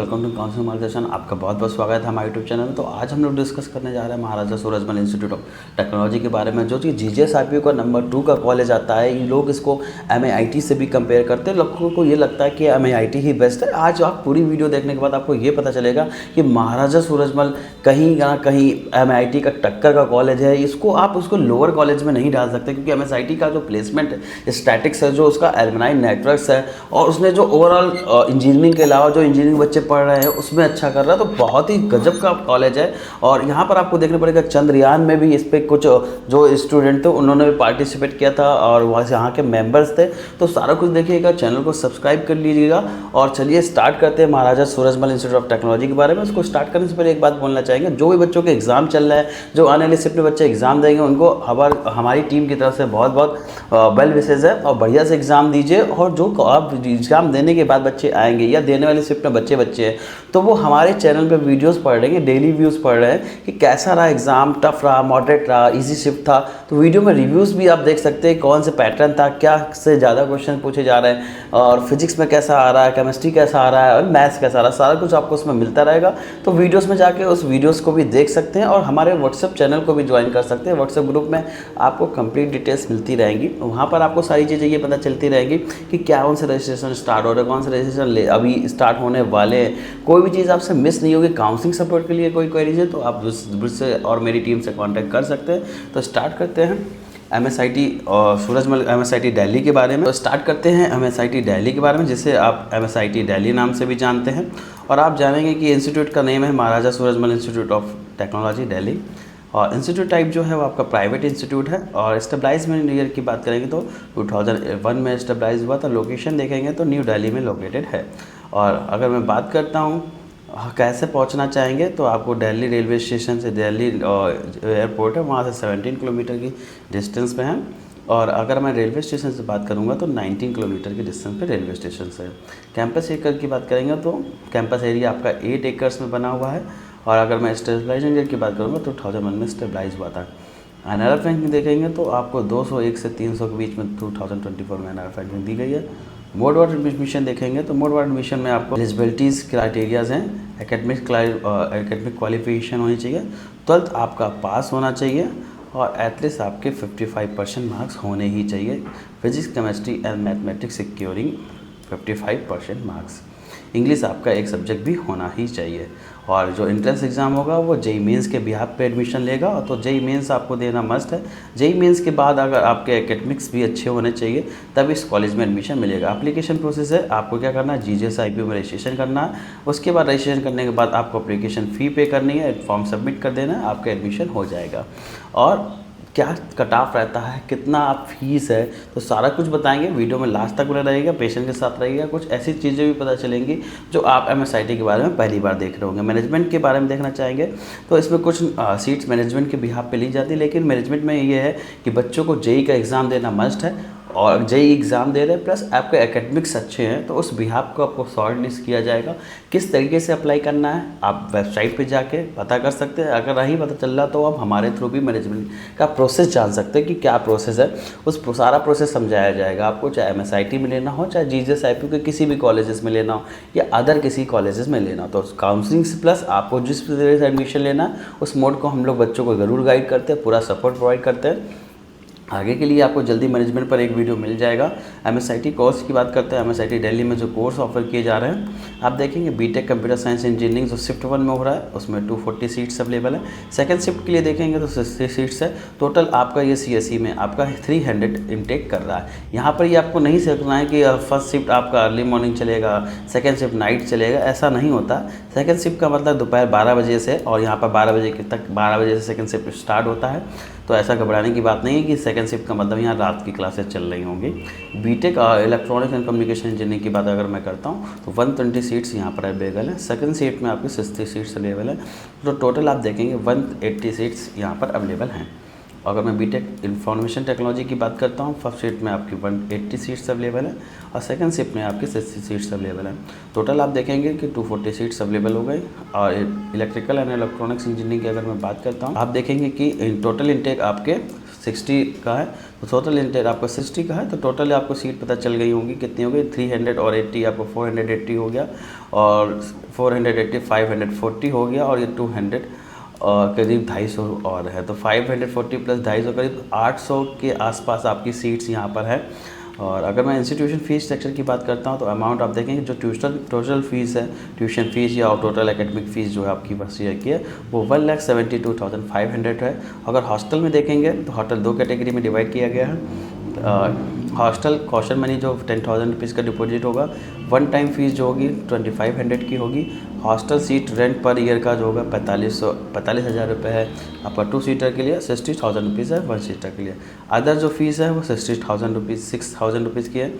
Welcome to counselling मार्गदर्शन। आपका बहुत बहुत स्वागत है हमारे यूट्यूब चैनल में। तो आज हम लोग डिस्कस करने जा रहे हैं महाराजा सूरजमल इंस्टीट्यूट ऑफ टेक्नोलॉजी के बारे में, जो कि जीजीएसआईपी का नंबर 2 का कॉलेज आता है। ये लोग इसको एमआईटी से भी कंपेयर करते हैं। लोगों को ये लगता है कि एमआईटी ही बेस्ट है। आज आप पूरी वीडियो देखने के बाद आपको ये पता चलेगा कि महाराजा सूरजमल कहीं ना कहीं एमआईटी का टक्कर का कॉलेज है। आप उसको लोअर कॉलेज में नहीं डाल सकते, क्योंकि एमएसआईटी का जो प्लेसमेंट है, स्टैटिक्स है, जो उसका एलुमनाई नेटवर्क्स है, और उसने जो ओवरऑल इंजीनियरिंग के अलावा जो इंजीनियरिंग बच्चे पढ़ रहे हैं उसमें अच्छा कर रहा है। तो बहुत ही गजब का कॉलेज है। और यहाँ पर आपको देखना पड़ेगा, चंद्रयान में भी इस पर कुछ जो स्टूडेंट थे उन्होंने भी पार्टिसिपेट किया था और वहाँ से यहाँ के मेंबर्स थे। तो सारा कुछ देखिएगा, चैनल को सब्सक्राइब कर लीजिएगा। और चलिए स्टार्ट करते हैं महाराजा सूरजमल इंस्टीट्यूट ऑफ टेक्नोलॉजी के बारे में। उसको स्टार्ट करने से पहले एक बात बोलना चाहेंगे, जो भी बच्चों के एग्जाम चल रहा है, जो आने वाले शिफ्ट में बच्चे एग्जाम देंगे, उनको हमारी टीम की तरफ से बहुत बहुत वेल विशेज है। और बढ़िया से एग्जाम दीजिए। और जो आप एग्जाम देने के बाद बच्चे आएंगे या देने वाले शिफ्ट में बच्चे हैं, तो वो हमारे चैनल पे वीडियोस पढ़ रहे हैं, डेली व्यूज़ पढ़ रहे हैं कि कैसा रहा एग्ज़ाम, टफ रहा, मॉडरेट रहा, इजी शिफ्ट था। तो वीडियो में रिव्यूज़ भी आप देख सकते हैं, कौन से पैटर्न था, क्या से ज़्यादा क्वेश्चन पूछे जा रहे हैं, और फिजिक्स में कैसा आ रहा है, केमिस्ट्री कैसा आ रहा है, और मैथ्स कैसा आ रहा है। सारा कुछ आपको उसमें मिलता रहेगा। तो वीडियोज़ में जाके उस वीडियोज़ को भी देख सकते हैं, और हमारे व्हाट्सएप चैनल को भी ज्वाइन कर सकते हैं। व्हाट्सएप ग्रुप में आपको कंप्लीट डिटेल्स मिलती रहेंगी। वहाँ पर आपको सारी चीज़ें ये पता चलती रहेंगी कि क्या कौन से रजिस्ट्रेशन स्टार्ट हो रहे हैं, कौन से रजिस्ट्रेशन अभी स्टार्ट होने वाले हैं। कोई भी चीज़ आपसे मिस नहीं होगी। काउंसलिंग सपोर्ट के लिए कोई क्वेरीज है तो आप मुझसे और मेरी टीम से कांटेक्ट कर सकते हैं। तो स्टार्ट करते हैं एमएसआईटी और सूरजमल एमएसआईटी दिल्ली के बारे में। तो स्टार्ट करते हैं एमएसआईटी दिल्ली के बारे में, जिसे आप एमएसआईटी दिल्ली नाम से भी जानते हैं। और आप जानेंगे कि इंस्टीट्यूट का नेम है Maharaja Surajmal institute of technology Delhi. और इंस्टीट्यूट टाइप जो है वो आपका प्राइवेट इंस्टीट्यूट है। और स्टेबलाइजमेंट ईयर की बात करेंगे तो 2001 में स्टेबलाइज हुआ था। लोकेशन देखेंगे तो न्यू दिल्ली में लोकेटेड है। और अगर मैं बात करता हूँ कैसे पहुंचना चाहेंगे, तो आपको दिल्ली रेलवे स्टेशन से दिल्ली एयरपोर्ट है, वहाँ से 17 किलोमीटर की डिस्टेंस पे है। और अगर मैं रेलवे स्टेशन से बात करूँगा तो 19 किलोमीटर की डिस्टेंस पे रेलवे स्टेशन से है। कैंपस एरिया की बात करेंगे तो कैंपस एरिया आपका 8 एकर्स में बना हुआ है। और अगर मैं स्टेबलाइजेशन की बात करूँगा तो 2001 में स्टेबलाइज हुआ था। एनआरएफ रैंकिंग देखेंगे तो आपको 201 से 300 के बीच में 2024 में एनआरएफ रैंकिंग दी गई है। मोड ऑफ एडमिशन देखेंगे तो मोड ऑफ एडमिशन में आपको एलिजिबिलिटीज़ क्राइटेरियाज हैं। एकेडमिक क्वालिफिकेशन होनी चाहिए, 12th आपका पास होना चाहिए, और एटलीस्ट आपके 55% मार्क्स होने ही चाहिए। Physics, chemistry and mathematics securing 55% marks. English आपका एक सब्जेक्ट भी होना ही चाहिए। और जो एंट्रेंस एग्ज़ाम होगा वो जेई मेंस के बिहाफ पे एडमिशन लेगा, तो जेई मेंस आपको देना मस्ट है। जेई मेंस के बाद अगर आपके एकेडमिक्स भी अच्छे होने चाहिए तब इस कॉलेज में एडमिशन मिलेगा। एप्लीकेशन प्रोसेस है, आपको क्या करना है, जीजीएसआईपी में रजिस्ट्रेशन करना है। उसके बाद रजिस्ट्रेशन करने के बाद आपको एप्लीकेशन फ़ी पे करनी है, फॉर्म सबमिट कर देना है, आपका एडमिशन हो जाएगा। और क्या कट ऑफ रहता है, कितना आप फीस है, तो सारा कुछ बताएंगे। वीडियो में लास्ट तक बने रहिएगा, पेशेंट के साथ रहिएगा। कुछ ऐसी चीज़ें भी पता चलेंगी जो आप एमएसआईटी के बारे में पहली बार देख रहे होंगे। मैनेजमेंट के बारे में देखना चाहेंगे तो इसमें कुछ सीट्स मैनेजमेंट के बिहाफ पे ली जाती है, लेकिन मैनेजमेंट में ये है कि बच्चों को जेई का एग्ज़ाम देना मस्ट है। और जेई एग्ज़ाम दे रहे हैं प्लस आपके एकेडमिक्स अच्छे हैं, तो उस बिहाफ को आपको शॉर्ट लिस्ट किया जाएगा। किस तरीके से अप्लाई करना है आप वेबसाइट पे जाके पता कर सकते हैं। अगर नहीं पता चल रहा तो आप हमारे थ्रू भी मैनेजमेंट का प्रोसेस जान सकते हैं कि क्या प्रोसेस है। उस सारा प्रोसेस समझाया जाएगा आपको, चाहे एमएसआईटी में लेना हो, चाहे जीजीएसआईपी के किसी भी कॉलेजेस में लेना हो, या अदर किसी कॉलेजेस में लेना हो। तो काउंसलिंग से प्लस आपको जिस तरीके से एडमिशन लेना है उस मोड को हम लोग बच्चों को ज़रूर गाइड करते हैं, पूरा सपोर्ट प्रोवाइड करते हैं। आगे के लिए आपको जल्दी मैनेजमेंट पर एक वीडियो मिल जाएगा। एमएसआईटी कोर्स की बात करते हैं। एमएसआईटी दिल्ली में जो कोर्स ऑफर किए जा रहे हैं, आप देखेंगे बीटेक कंप्यूटर साइंस इंजीनियरिंग जो शिफ्ट 1 में हो रहा है उसमें 240 सीट्स अवेलेबल है। सेकंड शिफ्ट के लिए देखेंगे तो 60 सीट्स है। टोटल आपका ये सीएसई में आपका 300 इनटेक कर रहा है। यहाँ पर ये आपको नहीं सोचना है कि फर्स्ट शिफ्ट आपका अर्ली मॉर्निंग चलेगा, सेकेंड शिफ्ट नाइट चलेगा, ऐसा नहीं होता। सेकेंड शिफ्ट का मतलब दोपहर 12 बजे से, और यहाँ पर 12 बजे तक 12 बजे से सेकेंड शिफ्ट स्टार्ट होता है। तो ऐसा घबराने की बात नहीं है कि सेकंड शिफ्ट का मतलब यहाँ रात की क्लासेस चल रही होंगी। BTech electronics and communication engineering की बात अगर मैं करता हूँ तो 120 सीट्स यहाँ पर अवेलेबल है। सेकंड शिफ्ट में आपकी 60 सीट्स अवेलेबल है। तो टोटल आप देखेंगे 180 सीट्स यहाँ पर अवेलेबल हैं। अगर मैं बीटेक इंफॉर्मेशन टेक्नोलॉजी की बात करता हूँ, फर्स्ट शिफ्ट में आपकी 180 सीट्स अवेलेबल है और सेकंड शिफ्ट में आपकी 60 सीट्स अवेलेबल हैं। टोटल आप देखेंगे कि 240 सीट्स अवेलेबल हो गई। और इलेक्ट्रिकल एंड इलेक्ट्रॉनिक्स इंजीनियरिंग की अगर मैं बात करता हूँ, आप देखेंगे कि टोटल इंटेक आपके 60 का है, तो टोटल इंटेक आपका 60 का है, तो टोटल आपको सीट पता चल गई होंगी कितनी हो गई, 300 और 80 आपको 480 हो गया, और 480 540 हो गया, और ये 200 करीब 250 और है, तो 540 प्लस 250 करीब 800 के आसपास आपकी सीट्स यहाँ पर है। और अगर मैं इंस्टीट्यूशन फ़ीस स्ट्रक्चर की बात करता हूँ, तो अमाउंट आप देखेंगे जो टोटल फीस है, ट्यूशन फ़ीस या टोटल एकेडमिक फ़ीस जो है आपकी बस ईयर की है, वो 1,72,500 है। अगर हॉस्टल में देखेंगे तो हॉस्टल 2 कैटेगरी में डिवाइड किया गया है। हॉस्टल कॉशन मनी जो 10,000 रुपीज़ का डिपॉजिट होगा, वन टाइम फीस जो होगी 2,500 की होगी। Hostel seat rent per year का जो होगा 45,000 रुपये है आपका 2 सीटर के लिए, 60,000 रुपीज़ है 1 सीटर के लिए। अदर जो फीस है वो 60,000 रुपीज़ 6,000 रुपीज़ की है,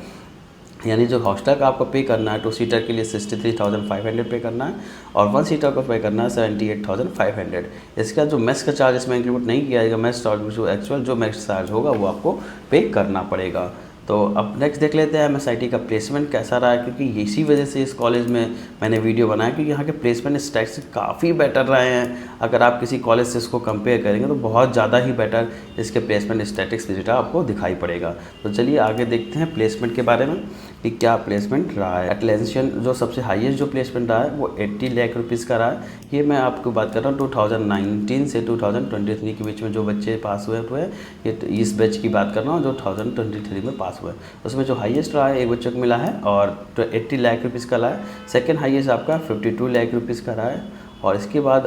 यानी जो हॉस्टल का आपको पे करना है 2 सीटर के लिए 63,500 पे करना है, और 1 सीटर को पे करना है 78,500। इसका जो मेस का चार्ज इसमें इंक्लूड नहीं किया जाएगा, मेस चार्ज जो एक्चुअल जो मेस चार्ज होगा वो आपको पे करना पड़ेगा। तो अब नेक्स्ट देख लेते हैं MSIT का प्लेसमेंट कैसा रहा है, क्योंकि इसी वजह से इस कॉलेज में मैंने वीडियो बनाया, क्योंकि यहाँ के प्लेसमेंट स्टैटिस्टिक्स काफ़ी बेटर रहे हैं। अगर आप किसी कॉलेज से इसको कंपेयर करेंगे तो बहुत ज़्यादा ही बेटर इसके प्लेसमेंट स्टैटिस्टिक्स डेटा आपको दिखाई पड़ेगा। तो चलिए आगे देखते हैं प्लेसमेंट के बारे में कि क्या प्लेसमेंट रहा है। एटलेंशियन जो सबसे हाईएस्ट जो प्लेसमेंट रहा है वो 80 लाख रुपीज़ का रहा है। ये मैं आपको बात कर रहा हूँ 2019 से 2023 के बीच में जो बच्चे पास हुए ये इस बैच की बात कर रहा हूँ जो 2023 में पास हुए, उसमें जो हाईएस्ट रहा है एक बच्चे को मिला है और 80 लाख रुपीज़ का रहा है। सेकेंड हाईएस्ट आपका 52 लाख रुपीज़ का रहा है, और इसके बाद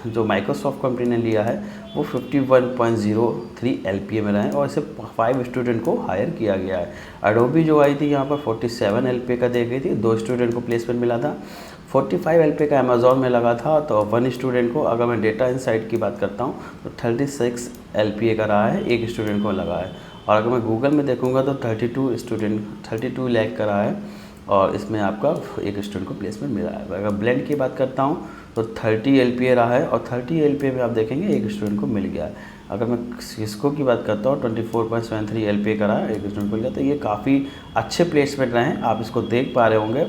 जो माइक्रोसॉफ्ट कंपनी ने लिया है वो 51.03 LPA में रहा है, और इसे 5 स्टूडेंट को हायर किया गया है। एडोबी जो आई थी यहाँ पर 47 LPA का दे गई थी, 2 स्टूडेंट को प्लेसमेंट मिला था। 45 LPA का अमेज़ॉन में लगा था, तो 1 स्टूडेंट को। अगर मैं डेटा इनसाइट की बात करता हूँ तो 36 LPA का रहा है, 1 स्टूडेंट को लगा है। और अगर मैं गूगल में देखूँगा तो 32 लाख का रहा है, और इसमें आपका 1 स्टूडेंट को प्लेसमेंट मिला है। अगर ब्लेंड की बात करता हूँ तो 30 LPA रहा है, और 30 LPA में आप देखेंगे 1 स्टूडेंट को मिल गया है। अगर मैं सिस्को की बात करता हूँ 24.73 LPA का रहा है, 1 स्टूडेंट को मिल गया। तो ये काफ़ी अच्छे प्लेसमेंट रहे हैं, आप इसको देख पा रहे होंगे।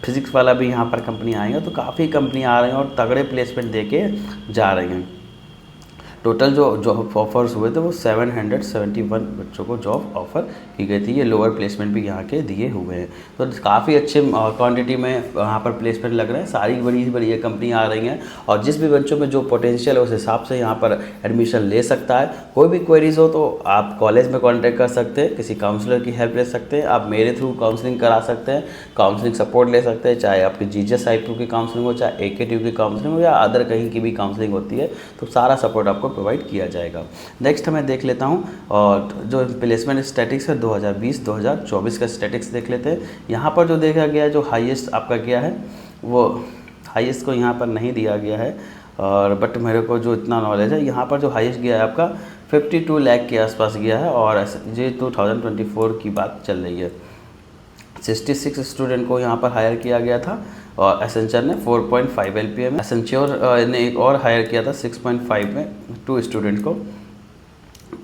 फिजिक्स वाला भी यहाँ पर कंपनी आएंगे, तो काफ़ी कंपनी आ रही हैं और तगड़े प्लेसमेंट दे के जा रही हैं। टोटल जो जॉब ऑफर्स हुए थे वो 771 बच्चों को जॉब ऑफ़र की गई थी। ये लोअर प्लेसमेंट भी यहाँ के दिए हुए हैं, तो काफ़ी अच्छे क्वांटिटी में यहाँ पर प्लेसमेंट लग रहे हैं। सारी बड़ी बड़ी कंपनी आ रही हैं, और जिस भी बच्चों में जो पोटेंशियल है उस हिसाब से यहाँ पर एडमिशन ले सकता है। कोई भी क्वेरीज हो तो आप कॉलेज में कॉन्टैक्ट कर सकते हैं, किसी काउंसलर की हेल्प ले सकते हैं, आप मेरे थ्रू काउंसलिंग करा सकते हैं, काउंसलिंग सपोर्ट ले सकते हैं, चाहे आपकी GJS IPU की काउंसलिंग हो, चाहे AKTU की काउंसलिंग हो, या अदर कहीं की भी काउंसलिंग होती है, तो सारा सपोर्ट आपको प्रोवाइड किया जाएगा। नेक्स्ट मैं देख लेता हूँ, और जो प्लेसमेंट स्टैटिक्स है 2020-2024 का स्टैटिक्स देख लेते हैं। यहाँ पर जो देखा गया जो हाईएस्ट आपका गया है वो हाईएस्ट को यहाँ पर नहीं दिया गया है, और बट मेरे को जो इतना नॉलेज है यहाँ पर जो हाईएस्ट गया है आपका 52 लाख के आसपास गया है, और ये 2024 की बात चल रही है। 66 स्टूडेंट को यहाँ पर हायर किया गया था, और एसेंचर ने 4.5 LPA में, एसेंच्योर ने एक और हायर किया था 6.5 में 2 स्टूडेंट को।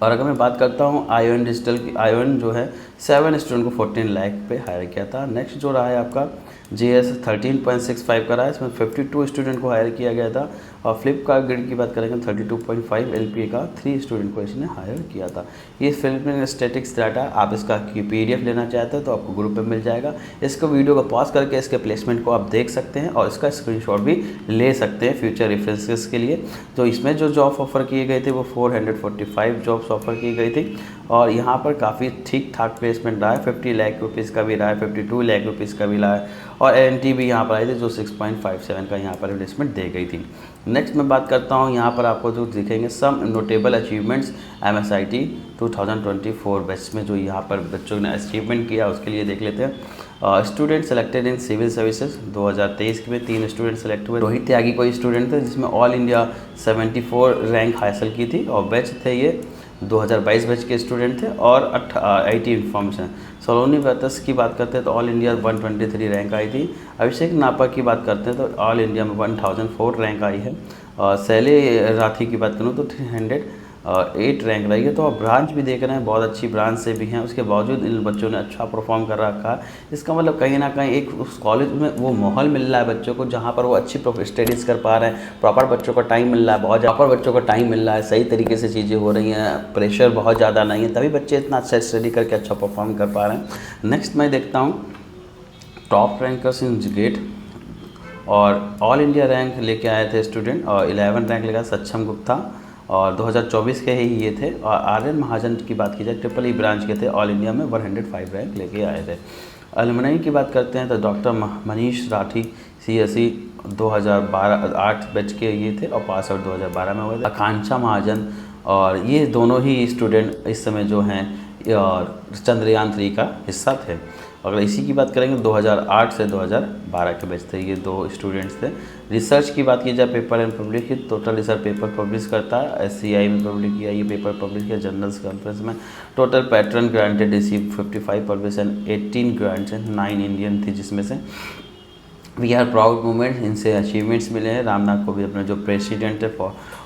और अगर मैं बात करता हूँ आयोन डिजिटल की, आयोन जो है 7 स्टूडेंट को 14 लाख पे हायर किया था। नेक्स्ट जो रहा है आपका JS 13.65 का रहा है, इसमें 52 स्टूडेंट को हायर किया गया था। और फ्लिपकार्ट ग्रिड की बात करेंगे 32.5 LPA का 3 स्टूडेंट को इसने हायर किया था। ये फिल्म स्टैटिक्स डाटा, आप इसका PDF लेना चाहते हैं तो आपको ग्रुप में मिल जाएगा। इसको वीडियो को पॉज करके इसके प्लेसमेंट को आप देख सकते हैं, और इसका स्क्रीनशॉट भी ले सकते हैं फ्यूचर रेफरेंसेस के लिए। तो इसमें जो जॉब ऑफर किए गए थे वो 445 जॉब्स ऑफर की गई थी, और यहाँ पर काफ़ी ठीक ठाक प्लेसमेंट रहा है। 50 लाख रुपीज़ का भी रहा है, 52 लाख रुपीज़ का भी रहा है, और LNT भी यहाँ पर आई थी जो 6.57 का यहाँ पर प्लेसमेंट दे गई थी। नेक्स्ट मैं बात करता हूँ, यहाँ पर आपको जो दिखेंगे सम नोटेबल अचीवमेंट्स MSIT 2024 बैच में जो यहाँ पर बच्चों ने अचीवमेंट किया उसके लिए देख लेते हैं। Student selected in civil services 2023 में 3 स्टूडेंट सेलेक्ट हुए। रोहित त्यागी कोई स्टूडेंट थे जिसमें ऑल इंडिया 74 रैंक हासिल की थी, और बैच थे ये 2022 बैच के स्टूडेंट थे, और IT इन्फॉर्मेशन। सलोनी व्रतस की बात करते हैं तो ऑल इंडिया 123 रैंक आई थी। अभिषेक नापा की बात करते हैं तो ऑल इंडिया में 1004 रैंक आई है। और शैली राठी की बात करूँ तो और 8 रैंक रही है। तो आप ब्रांच भी देख रहे हैं, बहुत अच्छी ब्रांच से भी हैं, उसके बावजूद इन बच्चों ने अच्छा परफॉर्म कर रखा है। इसका मतलब कहीं ना कहीं एक उस कॉलेज में वो माहौल मिल रहा है बच्चों को जहाँ पर वो अच्छी स्टडीज़ कर पा रहे हैं, प्रॉपर बच्चों को टाइम मिल रहा है, बहुत प्रॉपर बच्चों को टाइम मिल रहा है, सही तरीके से चीज़ें हो रही हैं, प्रेशर बहुत ज़्यादा नहीं है, तभी बच्चे इतना अच्छा स्टडी करके अच्छा परफॉर्म कर पा रहे हैं। नेक्स्ट मैं देखता हूँ टॉप रैंकर्स इन गेट, और ऑल इंडिया रैंक लेके आए थे स्टूडेंट, और 11 रैंक लेगा सक्षम गुप्ता, और 2024 के ही ये थे। और आर्यन महाजन की बात की जाए, ट्रिपल ई ब्रांच के थे, ऑल इंडिया में 105 रैंक लेके आए थे। अलमनाई की बात करते हैं तो doctor Manish Rathi CSE 2008 batch के ये थे, और पास आउट 2012 में हुए थे। आकांक्षा महाजन, और ये दोनों ही स्टूडेंट इस समय जो हैं और चंद्रयान 3 का हिस्सा थे। अगर इसी की बात करेंगे 2008 से 2012 के बैच थे, ये 2 स्टूडेंट्स थे। रिसर्च की बात की जाए, पेपर एंड पब्लिक की, टोटल रिसर्च पेपर पब्लिश करता है, SCI में पब्लिक किया, ये पेपर पब्लिश किया, जर्नल्स कॉन्फ्रेंस में। Total pattern granted receive 55 publish and 18 grants and 9 Indian थी, जिसमें से वी आर प्राउड मूवमेंट, इनसे अचीवमेंट्स मिले हैं। रामनाथ को भी अपने जो प्रेसिडेंट है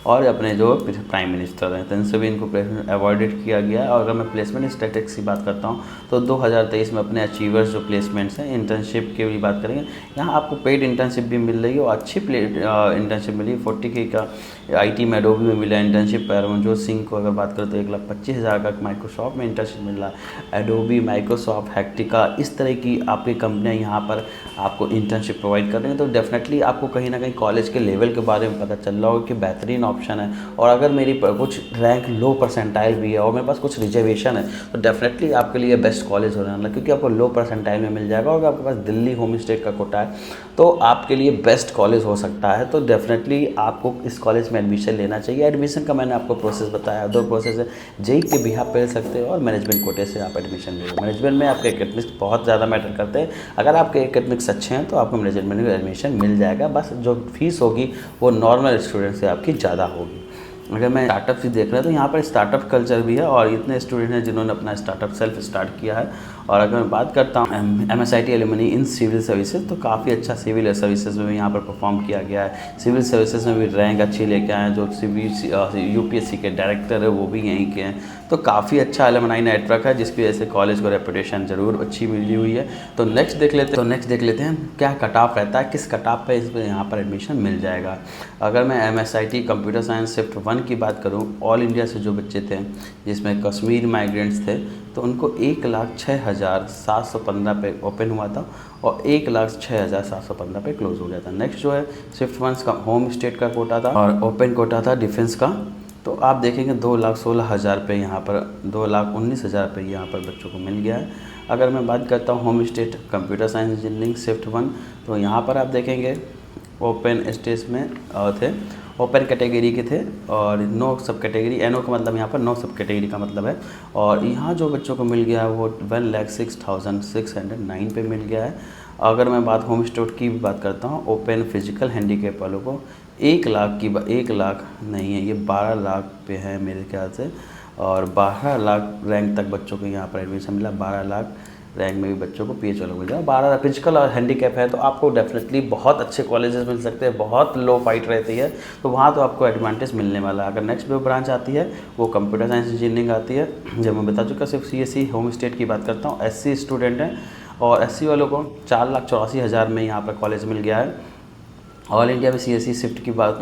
और अपने जो प्राइम मिनिस्टर हैं, तो इनसे भी इनको अवॉर्डेड किया गया है। और अगर मैं प्लेसमेंट स्टैटिस्टिक्स की बात करता हूँ तो 2023 में अपने अचीवर्स जो प्लेसमेंट्स हैं, इंटर्नशिप की भी बात करेंगे, यहाँ आपको पेड इंटर्नशिप भी मिल रही है और अच्छी इंटर्नशिप मिली। 40K का IT में एडोबी में मिला इंटर्नशिप। परमजोत सिंह को अगर बात करें तो 1,25,000 का माइक्रोसॉफ्ट में इंटर्नशिप मिल रहा है। एडोबी, माइक्रोसॉफ्ट, हेक्टिका, इस तरह की आपकी कंपनियाँ यहाँ पर आपको इंटर्नशिप प्रोवाइड कर रही हैं। तो डेफिनेटली आपको कहीं ना कहीं कॉलेज के लेवल के बारे में पता चल रहा होगा कि बेहतरीन ऑप्शन है। और अगर मेरी कुछ रैंक लो परसेंटाइल भी है और मेरे पास कुछ रिजर्वेशन है, तो डेफिनेटली आपके लिए बेस्ट कॉलेज होने वाला है, क्योंकि आपको लो परसेंटाइल में मिल जाएगा। और आपके पास दिल्ली होम स्टेट का कोटा है तो आपके लिए बेस्ट कॉलेज हो सकता है। तो डेफिनेटली आपको इस कॉलेज में एडमिशन लेना चाहिए। एडमिशन का मैंने आपको प्रोसेस बताया, 2 प्रोसेस है, JEE के भी आप ले सकते हो और मैनेजमेंट कोटे से आप एडमिशन ले लो। मैनेजमेंट में आपके एकेडमिक्स बहुत ज़्यादा मैटर करते हैं। अगर आपके एकेडमिक्स अच्छे हैं तो आपको मैनेजमेंट में एडमिशन मिल जाएगा, बस जो फीस होगी वो नॉर्मल स्टूडेंट से आपकी ज़्यादा होगी। अगर मैं स्टार्टअप भी देख रहा हूँ तो यहाँ पर स्टार्टअप कल्चर भी है और इतने स्टूडेंट हैं जिन्होंने अपना स्टार्टअप सेल्फ स्टार्ट किया है। और अगर मैं बात करता हूँ MSIT alumni in civil services, तो काफ़ी अच्छा सिविल सर्विसेज में भी यहाँ पर परफॉर्म किया गया है। सिविल सर्विसेज में भी रैंक अच्छी लेके आए हैं। जो UPSC के डायरेक्टर है वो भी यहीं के हैं। तो काफ़ी अच्छा एलुमनाई नेटवर्क है, जिसकी वजह से कॉलेज को रेपुटेशन ज़रूर अच्छी मिली हुई है। तो नेक्स्ट देख लेते हैं क्या कट ऑफ रहता है, किस कट ऑफ पे इस यहाँ पर एडमिशन मिल जाएगा। अगर मैं MSIT कंप्यूटर साइंस शिफ्ट 1 की बात करूँ, ऑल इंडिया से जो बच्चे थे जिसमें कश्मीर माइग्रेंट्स थे, तो उनको 1,06,715 पे ओपन हुआ था और 1,06,715 पे क्लोज हो गया था। नेक्स्ट जो है शिफ्ट 1 का होम स्टेट का कोटा था और ओपन कोटा था डिफेंस का। तो आप देखेंगे 2,16,000 पे यहाँ पर 2,19,000 पे यहाँ पर बच्चों को मिल गया है। अगर मैं बात करता हूँ home state computer science engineering shift 1, तो यहाँ पर आप देखेंगे ओपन स्टेज में थे, ओपन कैटेगरी के थे और नो सब कैटेगरी, NO का मतलब यहाँ पर नो सब कैटेगरी का मतलब है। और यहाँ जो बच्चों को मिल गया है वो 1,06,609 पे मिल गया है। अगर मैं बात होम स्टेट की बात करता हूँ, ओपन फिजिकल हैंडीकैप वालों को 1 लाख नहीं है, ये 12 लाख पे है मेरे ख्याल से, और 12 लाख रैंक तक बच्चों को यहाँ पर एडमिशन मिला। 12 लाख रैंक में भी बच्चों को PH वालों को मिल जाए। 12 फिजिकल और हैंडीकैप है तो आपको डेफिनेटली बहुत अच्छे कॉलेजेस मिल सकते हैं, बहुत लो फाइट रहती है, तो वहाँ तो आपको एडवांटेज मिलने वाला है। अगर नेक्स्ट जो ब्रांच आती है वो कंप्यूटर साइंस इंजीनियरिंग आती है, जब मैं बता चुका। सिर्फ CSE होम स्टेट की बात करता हूँ, SC स्टूडेंट हैं और SC वालों को 4,84,000 में यहाँ पर कॉलेज मिल गया है। ऑल इंडिया में CSE शिफ्ट की बात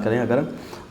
करें अगर,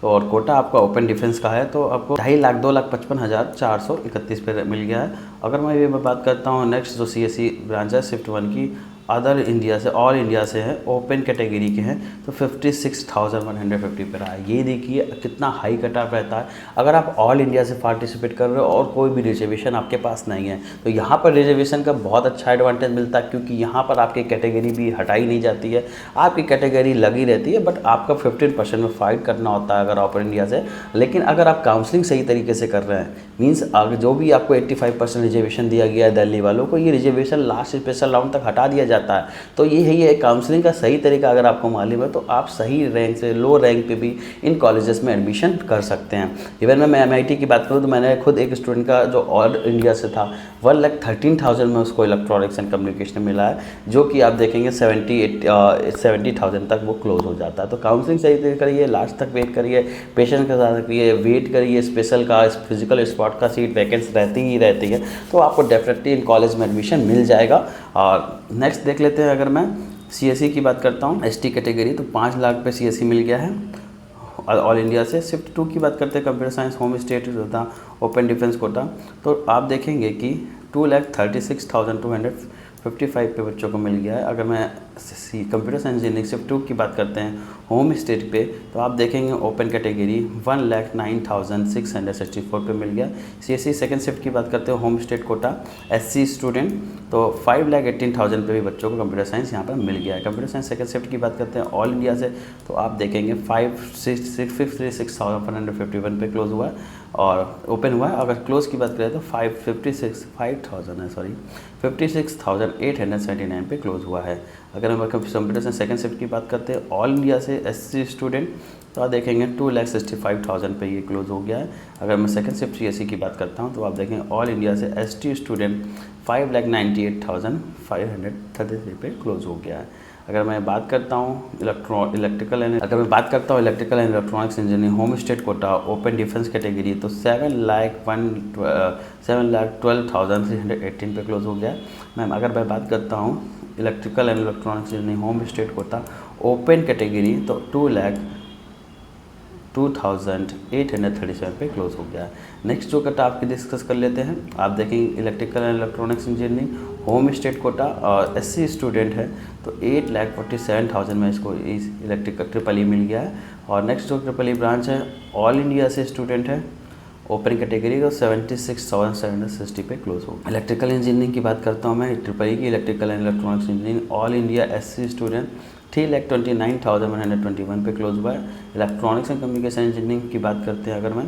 और कोटा आपका ओपन डिफेंस का है तो आपको 2,55,431 पे मिल गया है। अगर मैं ये बात करता हूँ नेक्स्ट जो CSE ब्रांच है शिफ्ट 1 की, अदर इंडिया से, ऑल इंडिया से है, ओपन कैटेगरी के हैं, तो 56,150 पे रहा है। ये देखिए कितना हाई कट ऑफ रहता है। अगर आप ऑल इंडिया से पार्टिसिपेट कर रहे हो और कोई भी रिजर्वेशन आपके पास नहीं है, तो यहाँ पर रिजर्वेशन का बहुत अच्छा एडवांटेज मिलता है, क्योंकि यहाँ पर आपकी कैटेगरी भी हटाई नहीं जाती है, आपकी कैटेगरी लगी रहती है, बट आपका 15% में फाइट करना होता है अगर ऑल इंडिया से। लेकिन अगर आप काउंसलिंग सही तरीके से कर रहे हैं, मीन्स जो भी आपको 85% रिजर्वेशन दिया गया है दिल्ली वालों को, ये रिजर्वेशन लास्ट स्पेशल राउंड तक हटा दिया जाता है। तो यही है काउंसलिंग का सही तरीका, अगर आपको मालूम है तो आप सही रैंक से लो रैंक पे भी इन कॉलेजेस में एडमिशन कर सकते हैं। इवन मैं MIT की बात करूँ तो मैंने खुद एक स्टूडेंट का जो ऑल इंडिया से था 1,13,000 में उसको इलेक्ट्रॉनिक्स एंड कम्युनिकेशन मिला है, जो कि आप देखेंगे 70,000 तक वो क्लोज हो जाता है। तो काउंसलिंग सही करिए, लास्ट तक वेट करिए, पेशेंस के साथ रखिए, वेट करिए, स्पेशल का फिजिकल स्पॉट का सीट वैकेंसी रहती ही रहती है, तो आपको डेफिनेटली इन कॉलेज में एडमिशन मिल जाएगा। और नेक्स्ट देख लेते हैं, अगर मैं CSE की बात करता हूँ ST कैटेगरी, तो 5 लाख पे CSE मिल गया है ऑल इंडिया से। शिफ्ट 2 की बात करते हैं, कंप्यूटर साइंस होम स्टेट होता ओपन डिफेंस कोटा, तो आप देखेंगे कि 2,36,255 पे बच्चों को मिल गया है। अगर मैं कंप्यूटर साइंस इंजीनियरिंग शिफ्ट 2 की बात करते हैं होम स्टेट पे, तो आप देखेंगे ओपन कैटेगरी 1,09,664 पे मिल गया। CSE सेकंड शिफ्ट की बात करते हैं home state quota SC student, तो 5,18,000 पे भी बच्चों को कंप्यूटर साइंस यहाँ पर मिल गया है। कंप्यूटर साइंस सेकंड शिफ्ट की बात करते हैं ऑल इंडिया से, तो आप देखेंगे 5,36,151 पे क्लोज हुआ है और ओपन हुआ है। अगर क्लोज की बात करें तो 56,879 पे क्लोज हुआ है। अगर हम कंप्यूटर साइंस सेकंड शिफ्ट की बात करते हैं ऑल इंडिया से SC स्टूडेंट, तो आप देखेंगे 2,65,000 पे ये क्लोज हो गया है। अगर मैं सेकंड शिफ्ट CSE की बात करता हूँ तो आप देखेंगे ऑल इंडिया से ST स्टूडेंट 5,98,533 पे क्लोज हो गया है। अगर मैं बात करता हूँ electrical and electronics engineering home state quota open defence category, तो 7,12,318 पे क्लोज हो गया है। मैम अगर मैं बात करता हूँ electrical and electronics engineering home state quota open category, तो 2,02,837 पे क्लोज हो गया है। नेक्स्ट जो कट आपके डिस्कस कर लेते हैं, आप देखेंगे electrical and electronics engineering home state quota और SC स्टूडेंट है, तो 8,47,000 में इसको इलेक्ट्रिकल EEE मिल गया है। और नेक्स्ट जो EEE ब्रांच है ऑल इंडिया से स्टूडेंट है ओपन कैटेगरी को 76,760 पे क्लोज हो। इलेक्ट्रिकल इंजीनियरिंग की बात करता हूँ मैं EEE की, electrical and electronics engineering all India SC student 3,29,121 पे क्लोज हुआ है। इलेक्ट्रॉनिक्स एंड कम्युनिकेशन इंजीनियरिंग की बात करते हैं अगर मैं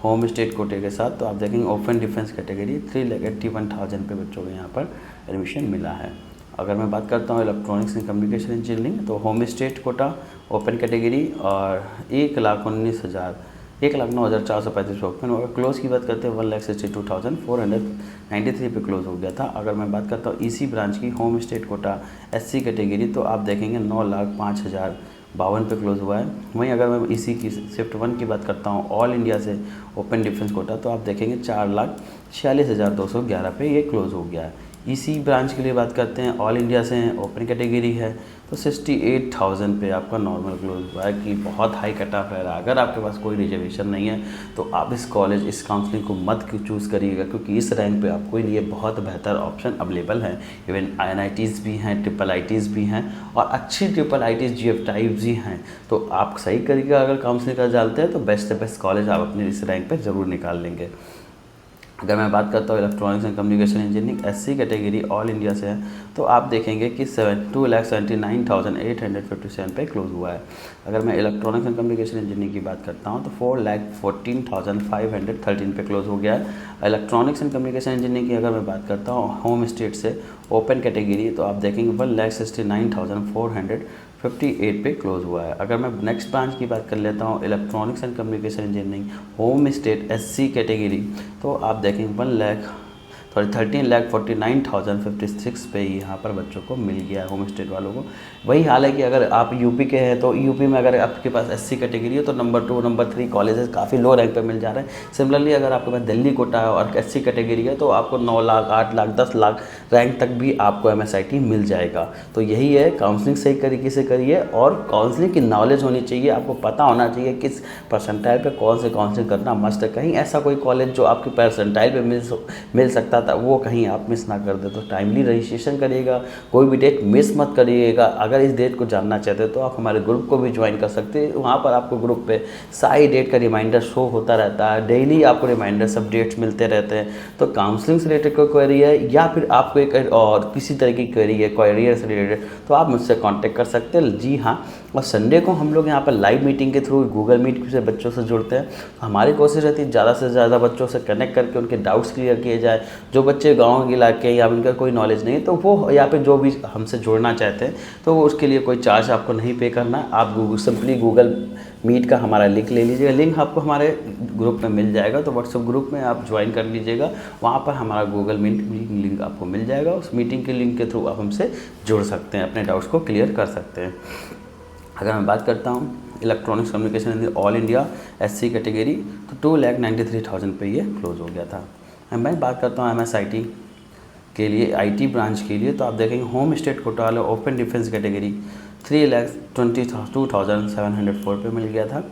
होम स्टेट कोटे के साथ, तो आप देखेंगे ओपन डिफेंस कैटेगरी 3,81,000 पे बच्चों को यहाँ पर एडमिशन मिला है। अगर मैं बात करता हूँ इलेक्ट्रॉनिक्स एंड कम्युनिकेशन इंजीनियरिंग, तो home state quota open category और 1,09,435 ओपन। अगर क्लोज की बात करते हैं 1,62,493 पे क्लोज हो गया था। अगर मैं बात करता हूँ EC ब्रांच की home state quota SC category, तो आप देखेंगे 9,05,052 पे क्लोज हुआ है। वहीं अगर मैं EC की शिफ्ट 1 की बात करता हूँ ऑल इंडिया से ओपन डिफेंस कोटा, तो आप देखेंगे 4,46,211 पे ये क्लोज हो गया है। EC ब्रांच के लिए बात करते हैं ऑल इंडिया से ओपन कैटेगरी है, तो 68,000 पे आपका नॉर्मल क्लोज हुआ है कि बहुत हाई कट ऑफ है। अगर आपके पास कोई रिजर्वेशन नहीं है तो आप इस काउंसलिंग को मत चूज़ करिएगा, क्योंकि इस रैंक पे आपको लिए बहुत बेहतर ऑप्शन अवेलेबल हैं। इवन INITs भी हैं, IIITs भी हैं और अच्छी IIITs GF टाइप्स भी हैं। तो आप सही करिएगा, अगर काउंसलिंग का जानते हैं तो बेस्ट से बेस्ट कॉलेज आप अपने इस रैंक पर ज़रूर निकाल लेंगे। अगर मैं बात करता हूँ electronics and communication engineering SC category all India से है, तो आप देखेंगे कि 2,79,857 पे क्लोज हुआ है। अगर मैं इलेक्ट्रॉनिक्स एंड कम्युनिकेशन इंजीनियरिंग की बात करता हूँ तो 4,14,513 पे क्लोज हो गया है। इलेक्ट्रॉनिक्स एंड कम्युनिकेशन इंजीनियरिंग की अगर मैं बात करता हूँ होम स्टेट से ओपन कैटेगरी, तो आप देखेंगे 1,69,458 पे क्लोज हुआ है। अगर मैं नेक्स्ट ब्रांच की बात कर लेता हूँ electronics and communication engineering home state SC category, तो आप देखेंगे 13,49,056 पे यहाँ पर बच्चों को मिल गया है होम स्टेट वालों को। वही हाल है कि अगर आप यूपी के हैं तो यूपी में अगर आपके पास SC कैटेगरी है तो नंबर 2 नंबर 3 कॉलेजेस काफ़ी लो रैंक पे मिल जा रहे हैं। सिमिलरली अगर आपके पास दिल्ली कोटा है और SC कैटेगरी है तो आपको 9 लाख 8 लाख 10 लाख रैंक तक भी आपको MSIT मिल जाएगा। तो यही है, काउंसलिंग सही तरीके से करिए और काउंसलिंग की नॉलेज होनी चाहिए, आपको पता होना चाहिए किस परसेंटाइल पे कौन से काउंसलिंग करना मस्ट है। कहीं ऐसा कोई कॉलेज जो आपके परसेंटाइल पे मिल सकता था वो कहीं आप मिस ना कर दे, तो टाइमली रजिस्ट्रेशन करिएगा, कोई भी डेट मिस मत करिएगा। अगर इस डेट को जानना चाहते हैं तो आप हमारे ग्रुप को भी ज्वाइन कर सकते हैं, वहाँ पर आपको ग्रुप पे सारी डेट का रिमाइंडर शो होता रहता है, डेली आपको रिमाइंडर सब डेट्स मिलते रहते हैं। तो काउंसलिंग से रिलेटेड कोई क्वेरी है या फिर आपको एक और किसी तरह की क्वेरी है करियर से रिलेटेड, तो आप मुझसे कॉन्टैक्ट कर सकते हैं। जी हाँ, और संडे को हम लोग यहाँ पर लाइव मीटिंग के थ्रू गूगल मीट से बच्चों से जुड़ते हैं। हमारी कोशिश रहती है ज़्यादा से ज़्यादा बच्चों से कनेक्ट करके उनके डाउट्स क्लियर किए जाए, जो बच्चे गाँव के इलाके या उनका कोई नॉलेज नहीं है तो वो यहाँ पे जो भी हमसे जुड़ना चाहते हैं तो वो उसके लिए कोई चार्ज आपको नहीं पे करना है। आप सिंपली गूगल मीट का हमारा लिंक ले लीजिएगा, लिंक आपको हमारे ग्रुप में मिल जाएगा, तो व्हाट्सएप ग्रुप में आप ज्वाइन कर लीजिएगा। वहाँ पर हमारा गूगल मीट लिंक आपको मिल जाएगा। उस मीटिंग के लिंक के थ्रू आप हमसे जुड़ सकते हैं, अपने डाउट्स को क्लियर कर सकते हैं। अगर मैं बात करता हूँ electronics communication in all India SC category, तो 2,93,000 पे ये क्लोज हो गया था। मैं बात करता हूँ MSIT के लिए, IT ब्रांच के लिए, तो आप देखेंगे होम स्टेट कोटा वाले ओपन डिफेंस कैटेगरी 3,22,704 पे मिल गया था।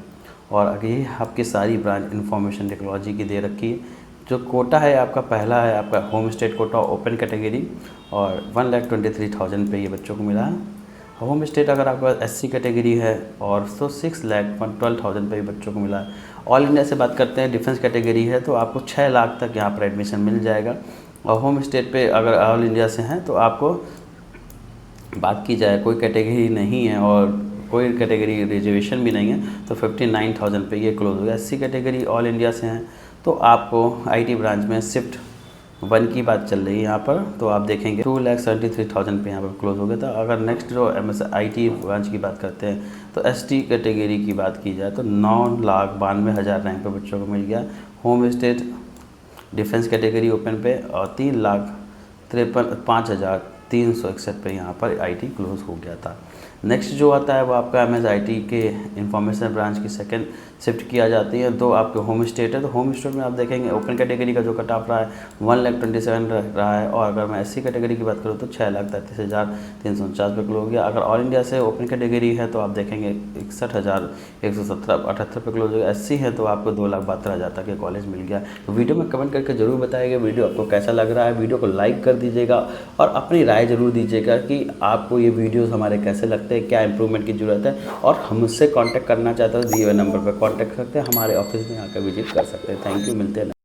और आगे ये आपकी सारी ब्रांच इंफॉर्मेशन टेक्नोलॉजी की दे रखी है। जो कोटा है आपका पहला है आपका home state quota open category, और 1,23,000 पे ये बच्चों को मिला है। होम स्टेट अगर आपका SC कैटेगरी है और तो 6,12,000 पे ये बच्चों को मिला है। ऑल इंडिया से बात करते हैं, डिफेंस कैटेगरी है तो आपको 6 लाख तक यहाँ पर एडमिशन मिल जाएगा। और होम स्टेट पे अगर ऑल इंडिया से हैं तो आपको बात की जाए कोई कैटेगरी नहीं है और कोई कैटेगरी रिजर्वेशन भी नहीं है तो 59,000 पे ये क्लोज हो गया। SC कैटेगरी ऑल इंडिया से हैं तो आपको IT ब्रांच में शिफ्ट 1 की बात चल रही है यहाँ पर, तो आप देखेंगे 2,73,000 पे यहाँ पर क्लोज हो गया था। अगर नेक्स्ट जो MSIT ब्रांच की बात करते हैं तो ST कैटेगरी की बात की जाए तो 9,92,000 रैंक पे बच्चों को मिल गया। Home state defence category open पे और 3,53,561 पे यहाँ पर IT क्लोज हो गया था। नेक्स्ट जो आता है वो आपका MSIT के इंफॉर्मेशन ब्रांच की सेकंड शिफ्ट किया जाती है। तो आपके होम स्टेट है तो होम स्टेट में आप देखेंगे ओपन कैटेगरी का जो कट ऑफ रहा है 1,27,000 रहा है। और अगर मैं SC कैटेगरी की बात करूँ तो 6,33,349 पे क्लोज हो गया। अगर ऑल इंडिया से ओपन कैटेगरी है तो आप देखेंगे 61,178 पे क्लोज हो गया। SC है तो आपको 2,72,000 तक ये कॉलेज मिल गया। तो वीडियो में कमेंट करके जरूर बताइएगा वीडियो आपको कैसा लग रहा है। वीडियो को लाइक कर दीजिएगा और अपनी राय जरूर दीजिएगा कि आपको ये वीडियोज़ हमारे कैसे लगते हैं, क्या इंप्रूवमेंट की ज़रूरत है। और हमसे कांटेक्ट करना चाहते हो दिए हुए नंबर पर कांटेक्ट करते हैं, हमारे ऑफिस में आकर विजिट कर सकते हैं। थैंक यू, मिलते हैं।